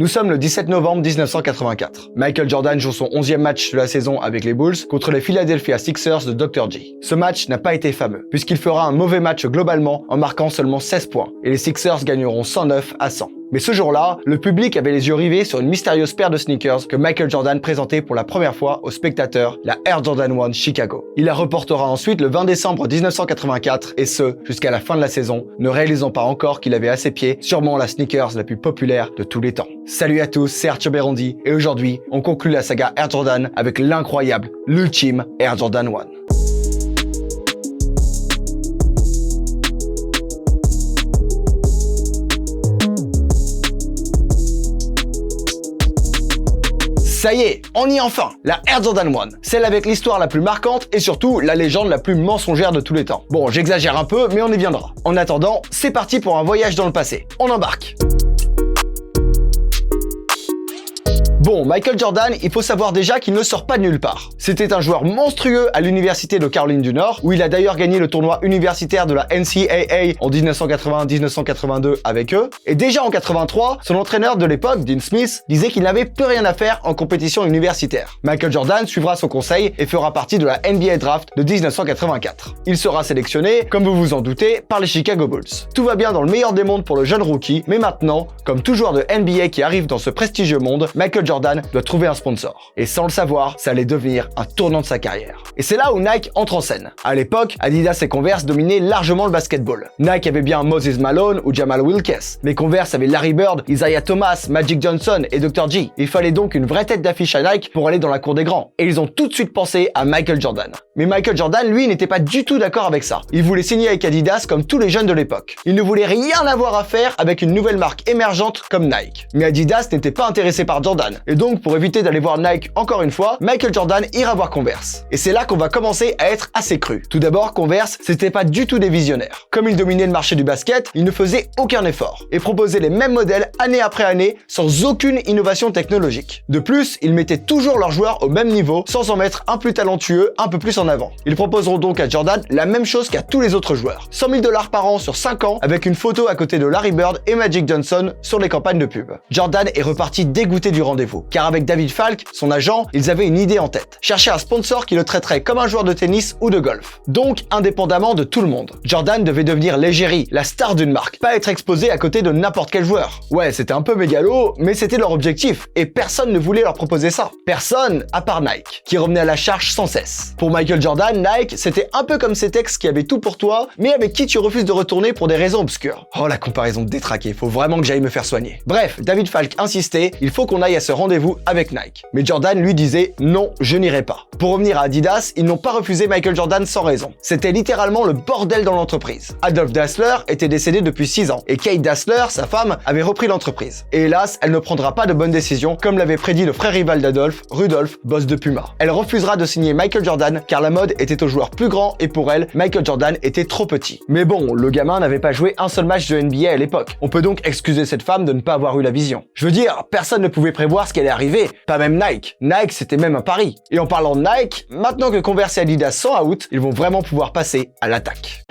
Nous sommes le 17 novembre 1984. Michael Jordan joue son 11e match de la saison avec les Bulls contre les Philadelphia Sixers de Dr. J. Ce match n'a pas été fameux, puisqu'il fera un mauvais match globalement en marquant seulement 16 points, et les Sixers gagneront 109-100. Mais ce jour-là, le public avait les yeux rivés sur une mystérieuse paire de sneakers que Michael Jordan présentait pour la première fois aux spectateurs, la Air Jordan 1 Chicago. Il la reportera ensuite le 20 décembre 1984, et ce, jusqu'à la fin de la saison, ne réalisant pas encore qu'il avait à ses pieds sûrement la sneakers la plus populaire de tous les temps. Salut à tous, c'est Arthur Berondi, et aujourd'hui, on conclut la saga Air Jordan avec l'incroyable, l'ultime Air Jordan 1. Ça y est, on y est enfin, la Air Jordan 1, celle avec l'histoire la plus marquante et surtout la légende la plus mensongère de tous les temps. Bon, j'exagère un peu, mais on y viendra. En attendant, c'est parti pour un voyage dans le passé. On embarque. Bon, Michael Jordan, il faut savoir déjà qu'il ne sort pas de nulle part. C'était un joueur monstrueux à l'université de Caroline du Nord, où il a d'ailleurs gagné le tournoi universitaire de la NCAA en 1980-1982 avec eux. Et déjà en 83, son entraîneur de l'époque, Dean Smith, disait qu'il n'avait plus rien à faire en compétition universitaire. Michael Jordan suivra son conseil et fera partie de la NBA Draft de 1984. Il sera sélectionné, comme vous vous en doutez, par les Chicago Bulls. Tout va bien dans le meilleur des mondes pour le jeune rookie, mais maintenant, comme tout joueur de NBA qui arrive dans ce prestigieux monde, Michael Jordan doit trouver un sponsor. Et sans le savoir, ça allait devenir un tournant de sa carrière. Et c'est là où Nike entre en scène. À l'époque, Adidas et Converse dominaient largement le basketball. Nike avait bien Moses Malone ou Jamal Wilkes, mais Converse avait Larry Bird, Isaiah Thomas, Magic Johnson et Dr. J. Il fallait donc une vraie tête d'affiche à Nike pour aller dans la cour des grands. Et ils ont tout de suite pensé à Michael Jordan. Mais Michael Jordan, lui, n'était pas du tout d'accord avec ça. Il voulait signer avec Adidas comme tous les jeunes de l'époque. Il ne voulait rien avoir à faire avec une nouvelle marque émergente comme Nike. Mais Adidas n'était pas intéressé par Jordan. Et donc, pour éviter d'aller voir Nike encore une fois, Michael Jordan ira voir Converse. Et c'est là qu'on va commencer à être assez cru. Tout d'abord, Converse, c'était pas du tout des visionnaires. Comme ils dominaient le marché du basket, ils ne faisaient aucun effort et proposaient les mêmes modèles année après année sans aucune innovation technologique. De plus, ils mettaient toujours leurs joueurs au même niveau sans en mettre un plus talentueux un peu plus en avant. Ils proposeront donc à Jordan la même chose qu'à tous les autres joueurs. 100 000 $ par an sur 5 ans avec une photo à côté de Larry Bird et Magic Johnson sur les campagnes de pub. Jordan est reparti dégoûté du rendez-vous, car avec David Falk, son agent, ils avaient une idée en tête. Chercher un sponsor qui le traiterait comme un joueur de tennis ou de golf. Donc, indépendamment de tout le monde. Jordan devait devenir l'égérie, la star d'une marque, pas être exposé à côté de n'importe quel joueur. Ouais, c'était un peu mégalo, mais c'était leur objectif, et personne ne voulait leur proposer ça. Personne, à part Nike, qui revenait à la charge sans cesse. Pour Michael Jordan, Nike, c'était un peu comme cet ex qui avait tout pour toi, mais avec qui tu refuses de retourner pour des raisons obscures. Oh, la comparaison détraquée, faut vraiment que j'aille me faire soigner. Bref, David Falk insistait, il faut qu'on aille à ce rendez-vous avec Nike. Mais Jordan lui disait non, je n'irai pas. Pour revenir à Adidas, ils n'ont pas refusé Michael Jordan sans raison. C'était littéralement le bordel dans l'entreprise. Adolf Dassler était décédé depuis 6 ans et Kate Dassler, sa femme, avait repris l'entreprise. Et hélas, elle ne prendra pas de bonnes décisions comme l'avait prédit le frère rival d'Adolf, Rudolf, boss de Puma. Elle refusera de signer Michael Jordan car la mode était au joueur plus grand et pour elle, Michael Jordan était trop petit. Mais bon, le gamin n'avait pas joué un seul match de NBA à l'époque. On peut donc excuser cette femme de ne pas avoir eu la vision. Je veux dire, personne ne pouvait prévoir ce qui allait arriver, pas même Nike. Nike, c'était même un pari. Et en parlant de Nike, maintenant que Converse et Adidas sont out, ils vont vraiment pouvoir passer à l'attaque.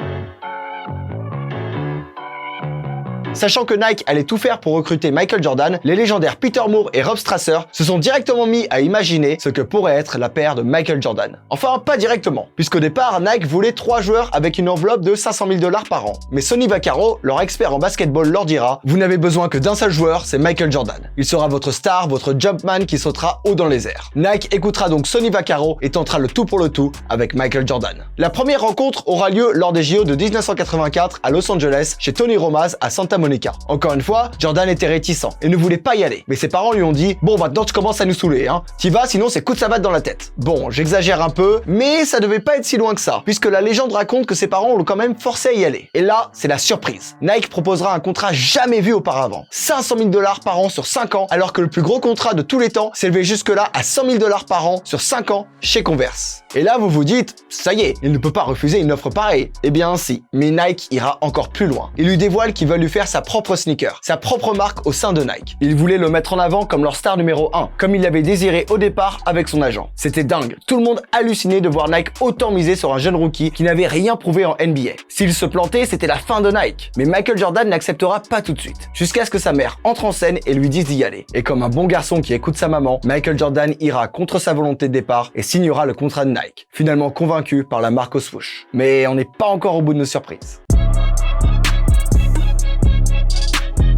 Sachant que Nike allait tout faire pour recruter Michael Jordan, les légendaires Peter Moore et Rob Strasser se sont directement mis à imaginer ce que pourrait être la paire de Michael Jordan. Enfin, pas directement, puisqu'au départ, Nike voulait 3 joueurs avec une enveloppe de 500 000 $ par an. Mais Sonny Vaccaro, leur expert en basketball, leur dira « Vous n'avez besoin que d'un seul joueur, c'est Michael Jordan. Il sera votre star, votre jumpman qui sautera haut dans les airs. » Nike écoutera donc Sonny Vaccaro et tentera le tout pour le tout avec Michael Jordan. La première rencontre aura lieu lors des JO de 1984 à Los Angeles, chez Tony Romas à Santa Monica. Encore une fois, Jordan était réticent et ne voulait pas y aller. Mais ses parents lui ont dit « Bon, maintenant tu commences à nous saouler, hein. T'y vas, sinon c'est coup de savate dans la tête. » Bon, j'exagère un peu, mais ça devait pas être si loin que ça, puisque la légende raconte que ses parents l'ont quand même forcé à y aller. Et là, c'est la surprise. Nike proposera un contrat jamais vu auparavant. 500 000 $ par an sur 5 ans, alors que le plus gros contrat de tous les temps s'élevait jusque-là à 100 000 $ par an sur 5 ans chez Converse. Et là, vous vous dites, ça y est, il ne peut pas refuser une offre pareille. Eh bien si, mais Nike ira encore plus loin. Il lui dévoile qu'ils veulent lui faire sa propre sneaker, sa propre marque au sein de Nike. Il voulait le mettre en avant comme leur star numéro 1, comme il l'avait désiré au départ avec son agent. C'était dingue. Tout le monde hallucinait de voir Nike autant miser sur un jeune rookie qui n'avait rien prouvé en NBA. S'il se plantait, c'était la fin de Nike. Mais Michael Jordan n'acceptera pas tout de suite, jusqu'à ce que sa mère entre en scène et lui dise d'y aller. Et comme un bon garçon qui écoute sa maman, Michael Jordan ira contre sa volonté de départ et signera le contrat de Nike, finalement convaincu par la marque au swoosh. Mais on n'est pas encore au bout de nos surprises.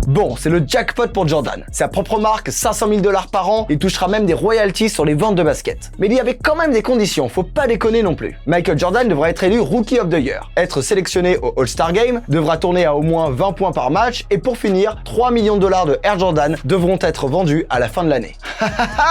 Bon, c'est le jackpot pour Jordan. Sa propre marque, 500 000 $ par an, il touchera même des royalties sur les ventes de basket. Mais il y avait quand même des conditions, faut pas déconner non plus. Michael Jordan devra être élu Rookie of the Year, être sélectionné au All-Star Game, devra tourner à au moins 20 points par match, et pour finir, 3 millions de $ de Air Jordan devront être vendus à la fin de l'année.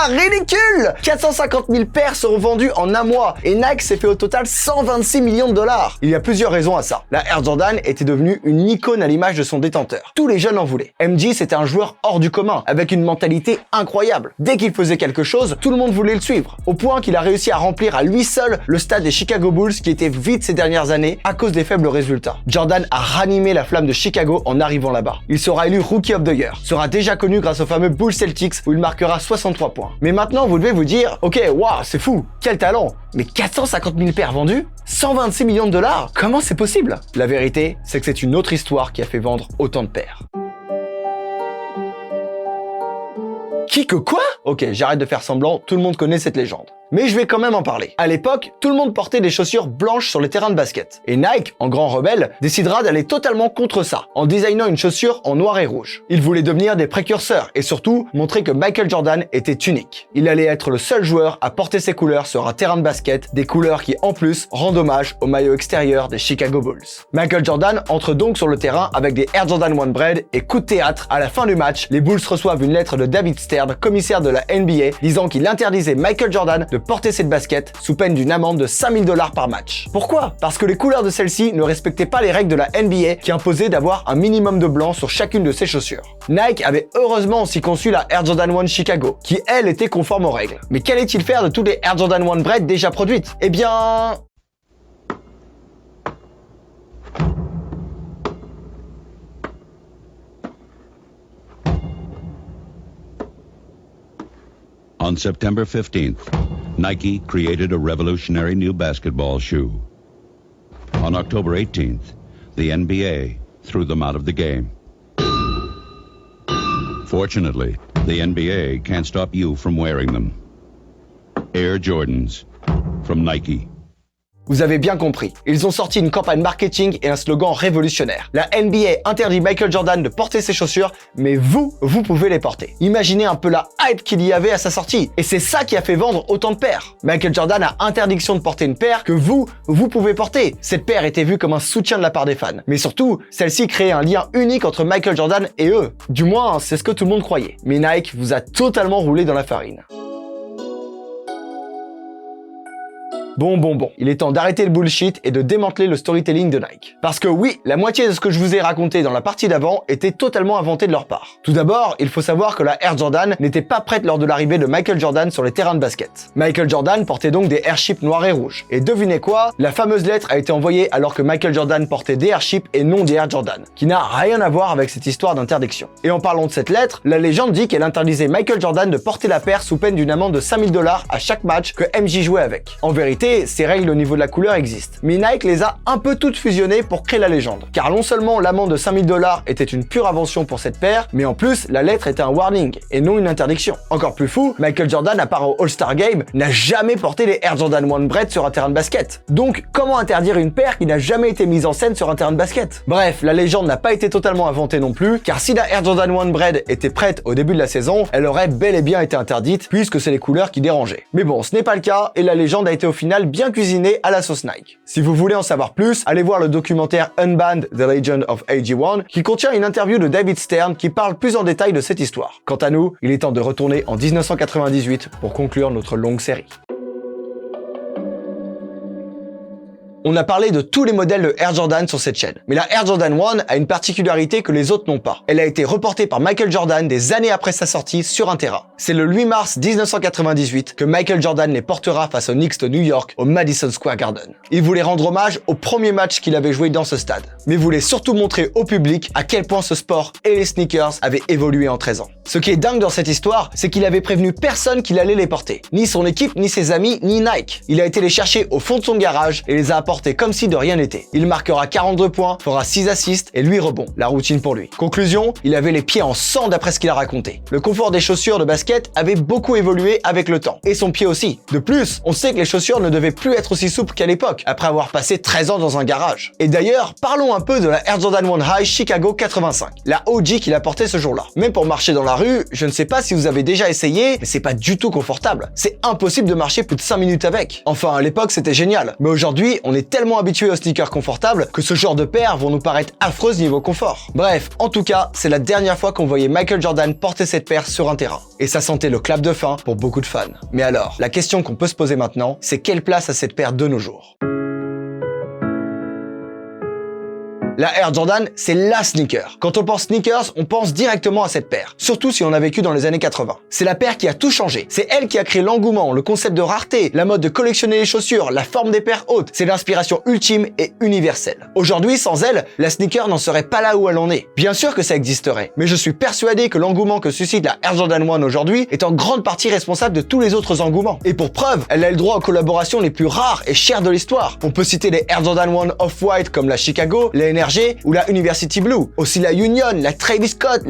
Ridicule! 450 000 paires seront vendues en un mois, et Nike s'est fait au total 126 millions de $. Il y a plusieurs raisons à ça. La Air Jordan était devenue une icône à l'image de son détenteur. Tous les jeunes en voulaient. MJ, c'était un joueur hors du commun, avec une mentalité incroyable. Dès qu'il faisait quelque chose, tout le monde voulait le suivre, au point qu'il a réussi à remplir à lui seul le stade des Chicago Bulls qui était vide ces dernières années à cause des faibles résultats. Jordan a ranimé la flamme de Chicago en arrivant là-bas. Il sera élu Rookie of the Year, sera déjà connu grâce au fameux Bulls Celtics où il marquera 63 points. Mais maintenant, vous devez vous dire, ok, waouh, c'est fou, quel talent, mais 450 000 paires vendues, 126 millions de $, comment c'est possible? La vérité, c'est que c'est une autre histoire qui a fait vendre autant de paires. Qui que quoi? Ok, j'arrête de faire semblant, tout le monde connaît cette légende. Mais je vais quand même en parler. À l'époque, tout le monde portait des chaussures blanches sur les terrains de basket. Et Nike, en grand rebelle, décidera d'aller totalement contre ça, en designant une chaussure en noir et rouge. Il voulait devenir des précurseurs et surtout montrer que Michael Jordan était unique. Il allait être le seul joueur à porter ses couleurs sur un terrain de basket, des couleurs qui en plus rendent hommage au maillot extérieur des Chicago Bulls. Michael Jordan entre donc sur le terrain avec des Air Jordan 1 Bread et coup de théâtre, à la fin du match, les Bulls reçoivent une lettre de David Stern, commissaire de la NBA, disant qu'il interdisait Michael Jordan de porter cette basket sous peine d'une amende de 5 000 $ par match. Pourquoi? Parce que les couleurs de celle-ci ne respectaient pas les règles de la NBA qui imposaient d'avoir un minimum de blanc sur chacune de ses chaussures. Nike avait heureusement aussi conçu la Air Jordan 1 Chicago, qui elle était conforme aux règles. Mais qu'allait-il faire de toutes les Air Jordan 1 Bread déjà produites? Eh bien... On September 15th, Nike created a revolutionary new basketball shoe. On October 18th, the NBA threw them out of the game. Fortunately, the NBA can't stop you from wearing them. Air Jordans from Nike. Vous avez bien compris, ils ont sorti une campagne marketing et un slogan révolutionnaire. La NBA interdit Michael Jordan de porter ses chaussures, mais vous pouvez les porter. Imaginez un peu la hype qu'il y avait à sa sortie. Et c'est ça qui a fait vendre autant de paires. Michael Jordan a interdiction de porter une paire que vous pouvez porter. Cette paire était vue comme un soutien de la part des fans. Mais surtout, celle-ci créait un lien unique entre Michael Jordan et eux. Du moins, c'est ce que tout le monde croyait. Mais Nike vous a totalement roulé dans la farine. Bon, il est temps d'arrêter le bullshit et de démanteler le storytelling de Nike. Parce que oui, la moitié de ce que je vous ai raconté dans la partie d'avant était totalement inventé de leur part. Tout d'abord, il faut savoir que la Air Jordan n'était pas prête lors de l'arrivée de Michael Jordan sur les terrains de basket. Michael Jordan portait donc des Airship noirs et rouges. Et devinez quoi? La fameuse lettre a été envoyée alors que Michael Jordan portait des Airship et non des Air Jordan, qui n'a rien à voir avec cette histoire d'interdiction. Et en parlant de cette lettre, la légende dit qu'elle interdisait Michael Jordan de porter la paire sous peine d'une amende de 5 000 $ à chaque match que MJ jouait avec. En vérité, ces règles au niveau de la couleur existent, mais Nike les a un peu toutes fusionnées pour créer la légende. Car non seulement l'amende de 5 000 $ était une pure invention pour cette paire, mais en plus, la lettre était un warning et non une interdiction. Encore plus fou, Michael Jordan, à part au All-Star Game, n'a jamais porté les Air Jordan 1 Bread sur un terrain de basket. Donc, comment interdire une paire qui n'a jamais été mise en scène sur un terrain de basket? Bref, la légende n'a pas été totalement inventée non plus, car si la Air Jordan 1 Bread était prête au début de la saison, elle aurait bel et bien été interdite, puisque c'est les couleurs qui dérangeaient. Mais bon, ce n'est pas le cas, et la légende a été au final bien cuisinée à la sauce Nike. Si vous voulez en savoir plus, allez voir le documentaire Unbanned: The Legend of AG1, qui contient une interview de David Stern qui parle plus en détail de cette histoire. Quant à nous, il est temps de retourner en 1998 pour conclure notre longue série. On a parlé de tous les modèles de Air Jordan sur cette chaîne, mais la Air Jordan 1 a une particularité que les autres n'ont pas. Elle a été reportée par Michael Jordan des années après sa sortie sur un terrain. C'est le 8 mars 1998 que Michael Jordan les portera face aux Knicks de New York au Madison Square Garden. Il voulait rendre hommage au premier match qu'il avait joué dans ce stade, mais voulait surtout montrer au public à quel point ce sport et les sneakers avaient évolué en 13 ans. Ce qui est dingue dans cette histoire, c'est qu'il avait prévenu personne qu'il allait les porter. Ni son équipe, ni ses amis, ni Nike. Il a été les chercher au fond de son garage et les a apportés comme si de rien n'était. Il marquera 42 points, fera 6 assists et 8 rebonds. La routine pour lui. Conclusion, il avait les pieds en sang d'après ce qu'il a raconté. Le confort des chaussures de basket avait beaucoup évolué avec le temps. Et son pied aussi. De plus, on sait que les chaussures ne devaient plus être aussi souples qu'à l'époque, après avoir passé 13 ans dans un garage. Et d'ailleurs, parlons un peu de la Air Jordan 1 High Chicago 85, la OG qu'il a portée ce jour-là. Même pour marcher dans la rue, je ne sais pas si vous avez déjà essayé, mais c'est pas du tout confortable. C'est impossible de marcher plus de 5 minutes avec. Enfin, à l'époque, c'était génial. Mais aujourd'hui, on est tellement habitué aux sneakers confortables que ce genre de paires vont nous paraître affreuses niveau confort. Bref, en tout cas, c'est la dernière fois qu'on voyait Michael Jordan porter cette paire sur un terrain. Et ça sentait le clap de fin pour beaucoup de fans. Mais alors, la question qu'on peut se poser maintenant, c'est quelle place a cette paire de nos jours ? La Air Jordan, c'est la sneaker. Quand on pense sneakers, on pense directement à cette paire. Surtout si on a vécu dans les années 80. C'est la paire qui a tout changé. C'est elle qui a créé l'engouement, le concept de rareté, la mode de collectionner les chaussures, la forme des paires hautes. C'est l'inspiration ultime et universelle. Aujourd'hui, sans elle, la sneaker n'en serait pas là où elle en est. Bien sûr que ça existerait, mais je suis persuadé que l'engouement que suscite la Air Jordan 1 aujourd'hui est en grande partie responsable de tous les autres engouements. Et pour preuve, elle a le droit aux collaborations les plus rares et chères de l'histoire. On peut citer les Air Jordan 1 Off-White comme la Chicago, la NRG ou la University Blue. Aussi la Union, la Travis Scott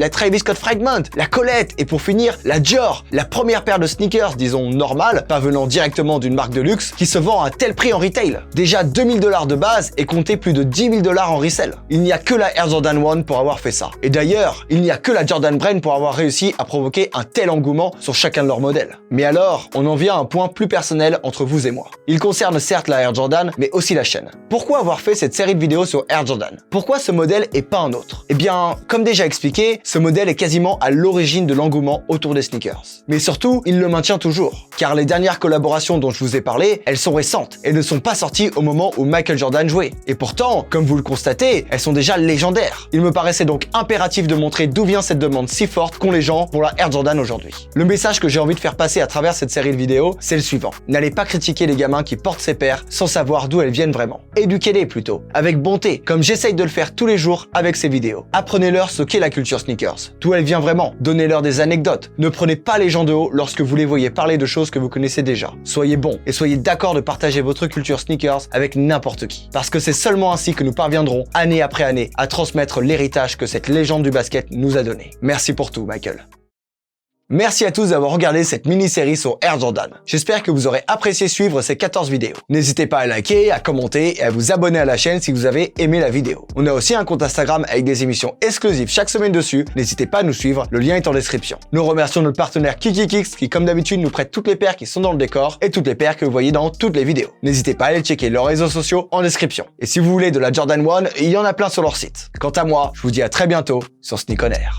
Fragment, la Colette et pour finir, la Dior, la première paire de sneakers, disons normale, pas venant directement d'une marque de luxe, qui se vend à tel prix en retail. Déjà 2000 $ de base et comptez plus de 10 000 $ en resell. Il n'y a que la Air Jordan 1 pour avoir fait ça. Et d'ailleurs, il n'y a que la Jordan Brand pour avoir réussi à provoquer un tel engouement sur chacun de leurs modèles. Mais alors, on en vient à un point plus personnel entre vous et moi. Il concerne certes la Air Jordan, mais aussi la chaîne. Pourquoi avoir fait cette série de vidéos sur Air Jordan ? Pourquoi ce modèle et pas un autre ? Eh bien, comme déjà expliqué, ce modèle est quasiment à l'origine de l'engouement autour des sneakers. Mais surtout, il le maintient toujours. Car les dernières collaborations dont je vous ai parlé, elles sont récentes et ne sont pas sorties au moment où Michael Jordan jouait. Et pourtant, comme vous le constatez, elles sont déjà légendaires. Il me paraissait donc impératif de montrer d'où vient cette demande si forte qu'ont les gens pour la Air Jordan aujourd'hui. Le message que j'ai envie de faire passer à travers cette série de vidéos, c'est le suivant. N'allez pas critiquer les gamins qui portent ces paires sans savoir d'où elles viennent vraiment. Éduquez-les plutôt, avec bonté, comme j'essaye de le faire tous les jours avec ces vidéos. Apprenez-leur ce qu'est la culture sneakers, d'où elle vient vraiment. Donnez-leur des anecdotes. Ne prenez pas les gens de haut lorsque vous les voyez parler de choses que vous connaissez déjà. Soyez bons et soyez d'accord de partager votre culture sneakers avec n'importe qui. Parce que c'est seulement ainsi que nous parviendrons, année après année, à transmettre l'héritage que cette légende du basket nous a donné. Merci pour tout, Michael. Merci à tous d'avoir regardé cette mini-série sur Air Jordan. J'espère que vous aurez apprécié suivre ces 14 vidéos. N'hésitez pas à liker, à commenter et à vous abonner à la chaîne si vous avez aimé la vidéo. On a aussi un compte Instagram avec des émissions exclusives chaque semaine dessus. N'hésitez pas à nous suivre, le lien est en description. Nous remercions notre partenaire KikiKicks qui, comme d'habitude, nous prête toutes les paires qui sont dans le décor et toutes les paires que vous voyez dans toutes les vidéos. N'hésitez pas à aller checker leurs réseaux sociaux en description. Et si vous voulez de la Jordan 1, il y en a plein sur leur site. Quant à moi, je vous dis à très bientôt sur Sneak On Air.